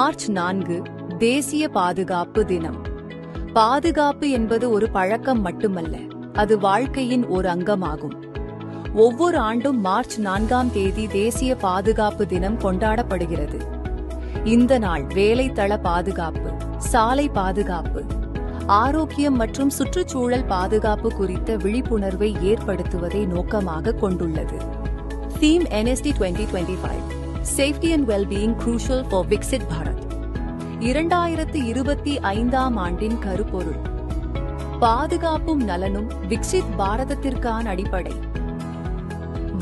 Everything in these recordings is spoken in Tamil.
மார்ச் 4 தேசிய பாதுகாப்பு தினம். பாதுகாப்பு என்பது ஒரு பழக்கம் மட்டுமல்ல, அது வாழ்க்கையின் ஒரு அங்கமாகும். ஒவ்வொரு ஆண்டும் மார்ச் 4ஆம் தேதி தேசிய பாதுகாப்பு தினம் கொண்டாடப்படுகிறது. இந்த நாள் வேலைத்தள பாதுகாப்பு, சாலை பாதுகாப்பு, ஆரோக்கியம் மற்றும் சுற்றுச்சூழல் பாதுகாப்பு குறித்த விழிப்புணர்வை ஏற்படுத்துவதை நோக்கமாக கொண்டுள்ளது. Theme NSD 2025 Safety and Well-being Crucial for Viksit Bharat. 2025ஆம் ஆண்டின் கருப்பொருள் பாதுகாப்பும் நலனும் விக்சித் பாரதத்திற்கான அடிப்படை.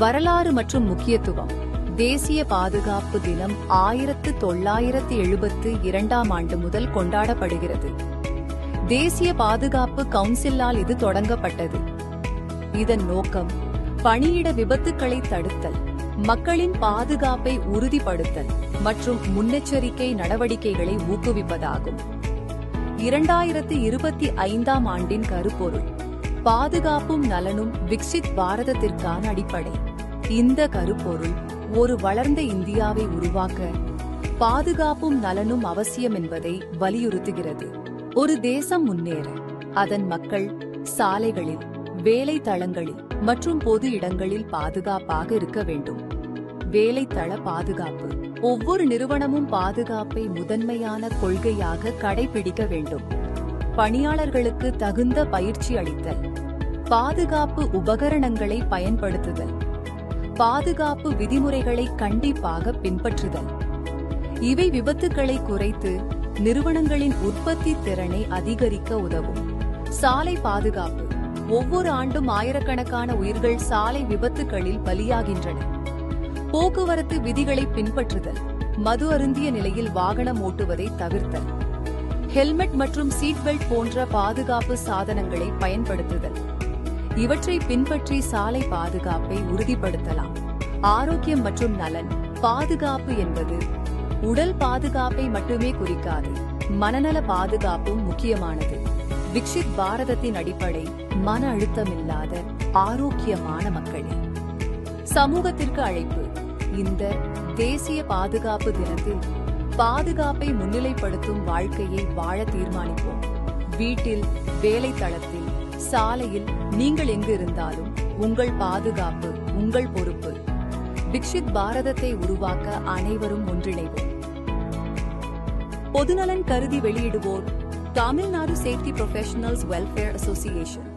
வரலாறு மற்றும் முக்கியத்துவம். தேசிய பாதுகாப்பு தினம் 1972ஆம் ஆண்டு முதல் கொண்டாடப்படுகிறது. தேசிய பாதுகாப்பு கவுன்சிலால் இது தொடங்கப்பட்டது. இதன் நோக்கம் பணியிட விபத்துக்களை தடுத்தல், மக்களின் பாதுகாப்பை உறுதிப்படுத்தல் மற்றும் முன்னெச்சரிக்கை நடவடிக்கைகளை ஊக்குவிப்பதாகும். 2025ஆம் ஆண்டின் கருப்பொருள் பாதுகாப்பும் நலனும் விக்சித் பாரதத்திற்கான அடிப்படை. இந்த கருப்பொருள் ஒரு வளர்ந்த இந்தியாவை உருவாக்க பாதுகாப்பும் நலனும் அவசியம் என்பதை வலியுறுத்துகிறது. ஒரு தேசம் முன்னேற அதன் மக்கள் சாலைகளில், வேலை தளங்களில் மற்றும் பொது இடங்களில் பாதுகாப்பாக இருக்க வேண்டும். வேலைத்தள பாதுகாப்பு. ஒவ்வொரு நிறுவனமும் பாதுகாப்பை முதன்மையான கொள்கையாக கடைபிடிக்க வேண்டும். பணியாளர்களுக்கு தகுந்த பயிற்சி அளித்தல், பாதுகாப்பு உபகரணங்களை பயன்படுத்துதல், பாதுகாப்பு விதிமுறைகளை கண்டிப்பாக பின்பற்றுதல். இவை விபத்துக்களை குறைத்து நிறுவனங்களின் உற்பத்தி திறனை அதிகரிக்க உதவும். சாலை பாதுகாப்பு. ஒவ்வொரு ஆண்டும் ஆயிரக்கணக்கான உயிர்கள் சாலை விபத்துகளில் பலியாகின்றன. போக்குவரத்து விதிகளை பின்பற்றுதல், மது அருந்திய நிலையில் வாகனம் ஓட்டுவதை தவிர்த்தல், ஹெல்மெட் மற்றும் சீட் பெல்ட் போன்ற பாதுகாப்பு சாதனங்களை பயன்படுத்துதல். இவற்றை பின்பற்றி சாலை பாதுகாப்பை உறுதிப்படுத்தலாம். ஆரோக்கியம் மற்றும் நலன். பாதுகாப்பு என்பது உடல் பாதுகாப்பை மட்டுமே குறிக்காது, மனநல பாதுகாப்பும் முக்கியமானது. விக்சித் பாரதத்தின் அடிப்படை மன அழுத்தமில்லாத ஆரோக்கியமான மக்களே. சமூகத்திற்கு அழைப்பு. இந்த தேசிய பாதுகாப்பு தினத்தில் பாதுகாப்பை முன்னிலைப்படுத்தும் வாழ்க்கையை வாழ தீர்மானிப்போம். வீட்டில், வேலைத்தளத்தில், சாலையில், நீங்கள் எங்கு இருந்தாலும் உங்கள் பாதுகாப்பு உங்கள் பொறுப்பு. விக்சித் பாரதத்தை உருவாக்க அனைவரும் ஒன்றிணைவோம். பொதுநலன் கருதி வெளியிடுவோர் Tamil Nadu safety professionals welfare association.